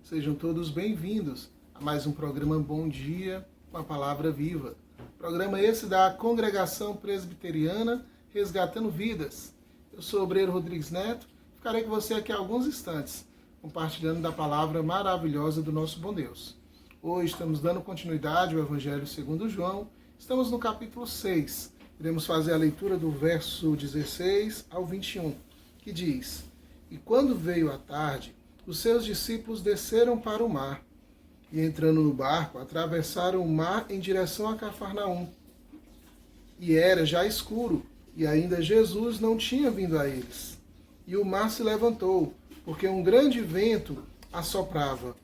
Sejam todos bem-vindos a mais um programa Bom Dia com a Palavra Viva. Programa esse da Congregação Presbiteriana Resgatando Vidas. Eu sou o Obreiro Rodrigues Neto, ficarei com você aqui há alguns instantes, compartilhando da palavra maravilhosa do nosso bom Deus. Hoje estamos dando continuidade ao Evangelho segundo João, estamos no capítulo 6. Iremos fazer a leitura do verso 16 ao 21, que diz: E quando veio a tarde, os seus discípulos desceram para o mar, e entrando no barco, atravessaram o mar em direção a Cafarnaum. E era já escuro, e ainda Jesus não tinha vindo a eles. E o mar se levantou, porque um grande vento assoprava.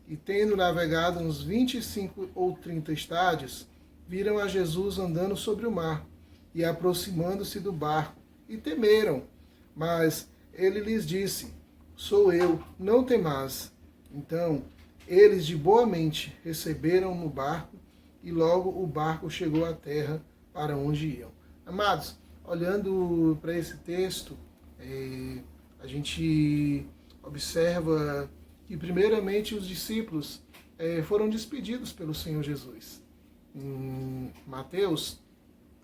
E tendo navegado uns 25 ou 30 estádios, viram a Jesus andando sobre o mar, e aproximando-se do barco, e temeram. Mas ele lhes disse: Sou eu, não temais. Então, eles de boa mente receberam no barco, e logo o barco chegou à terra para onde iam. Amados, olhando para esse texto, a gente observa que primeiramente os discípulos foram despedidos pelo Senhor Jesus. Em Mateus,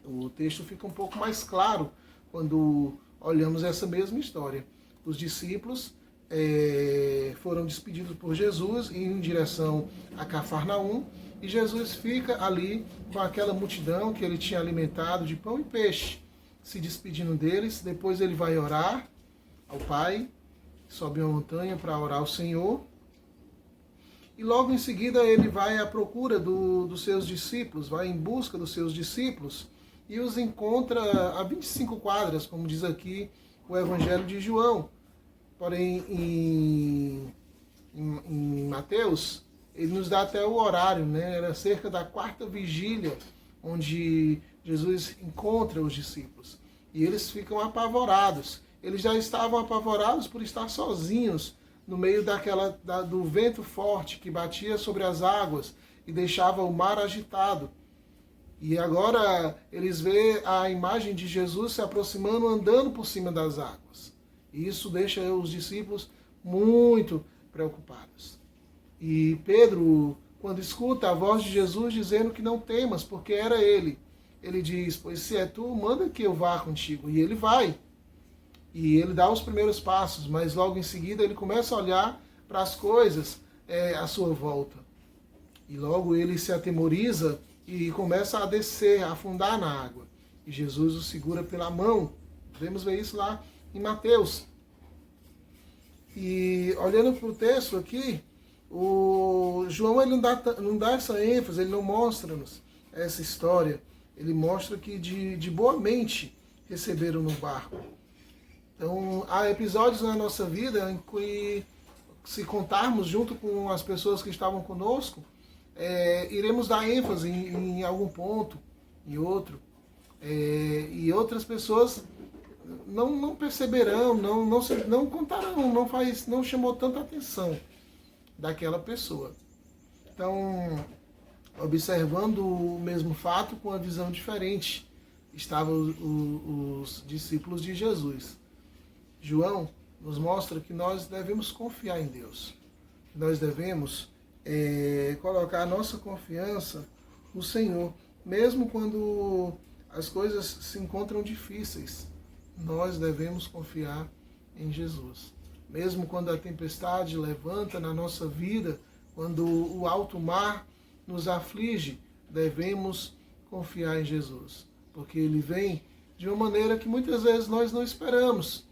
o texto fica um pouco mais claro quando olhamos essa mesma história. Os discípulos foram despedidos por Jesus em direção a Cafarnaum, e Jesus fica ali com aquela multidão que ele tinha alimentado de pão e peixe, se despedindo deles. Depois ele vai orar ao Pai, sobe uma montanha para orar ao Senhor, e logo em seguida ele vai à procura dos seus discípulos, vai em busca dos seus discípulos, e os encontra a 25 quadras, como diz aqui o Evangelho de João. Porém, em Mateus, ele nos dá até o horário, né? Era cerca da 4ª vigília, onde Jesus encontra os discípulos. E eles ficam apavorados. Eles já estavam apavorados por estar sozinhos no meio do vento forte que batia sobre as águas e deixava o mar agitado. E agora eles veem a imagem de Jesus se aproximando, andando por cima das águas. E isso deixa os discípulos muito preocupados. E Pedro, quando escuta a voz de Jesus dizendo que não temas, porque era ele, ele diz: Pois se é tu, manda que eu vá contigo. E ele vai. E ele dá os primeiros passos, mas logo em seguida ele começa a olhar para as coisas à sua volta. E logo ele se atemoriza e começa a descer, a afundar na água. E Jesus o segura pela mão. Podemos ver isso lá em Mateus. E olhando para o texto aqui, o João ele não dá essa ênfase, ele não mostra-nos essa história. Ele mostra que de boa mente receberam no barco. Então, há episódios na nossa vida em que, se contarmos junto com as pessoas que estavam conosco, iremos dar ênfase em algum ponto, em outro. E outras pessoas não perceberão, não contarão, não chamou tanta atenção daquela pessoa. Então, observando o mesmo fato com uma visão diferente, estavam os discípulos de Jesus. João nos mostra que nós devemos confiar em Deus. Nós devemos colocar a nossa confiança no Senhor, mesmo quando as coisas se encontram difíceis. Nós devemos confiar em Jesus. Mesmo quando a tempestade levanta na nossa vida, quando o alto mar nos aflige, devemos confiar em Jesus, porque Ele vem de uma maneira que muitas vezes nós não esperamos.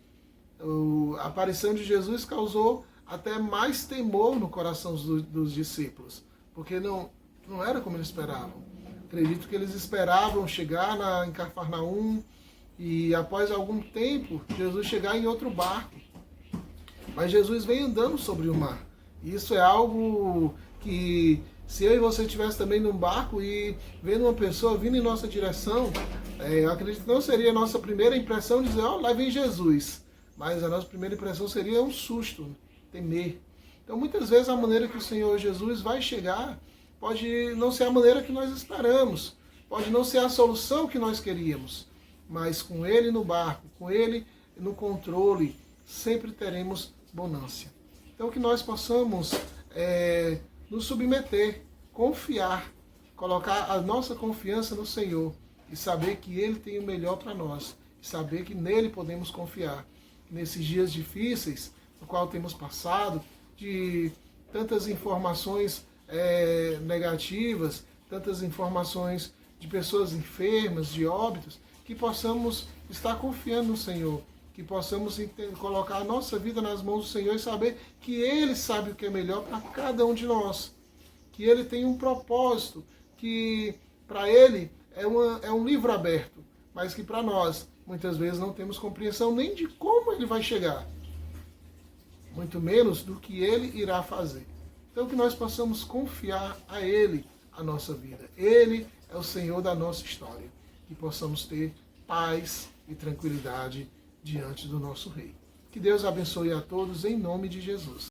A aparição de Jesus causou até mais temor no coração dos discípulos, porque não era como eles esperavam. Acredito que eles esperavam chegar em Cafarnaum e após algum tempo Jesus chegar em outro barco. Mas Jesus vem andando sobre o mar. Isso é algo que, se eu e você estivesse também num barco e vendo uma pessoa vindo em nossa direção, eu acredito que não seria a nossa primeira impressão dizer: lá vem Jesus. Mas a nossa primeira impressão seria um susto, temer. Então, muitas vezes, a maneira que o Senhor Jesus vai chegar pode não ser a maneira que nós esperamos, pode não ser a solução que nós queríamos, mas com Ele no barco, com Ele no controle, sempre teremos bonância. Então que nós possamos nos submeter, confiar, colocar a nossa confiança no Senhor e saber que Ele tem o melhor para nós, e saber que nele podemos confiar. Nesses dias difíceis, no qual temos passado, de tantas informações negativas, tantas informações de pessoas enfermas, de óbitos, que possamos estar confiando no Senhor, que possamos colocar a nossa vida nas mãos do Senhor e saber que Ele sabe o que é melhor para cada um de nós, que Ele tem um propósito, que para Ele é um livro aberto, mas que para nós, muitas vezes, não temos compreensão nem de como Ele vai chegar, muito menos do que Ele irá fazer. Então que nós possamos confiar a Ele a nossa vida. Ele é o Senhor da nossa história. Que possamos ter paz e tranquilidade diante do nosso Rei. Que Deus abençoe a todos em nome de Jesus.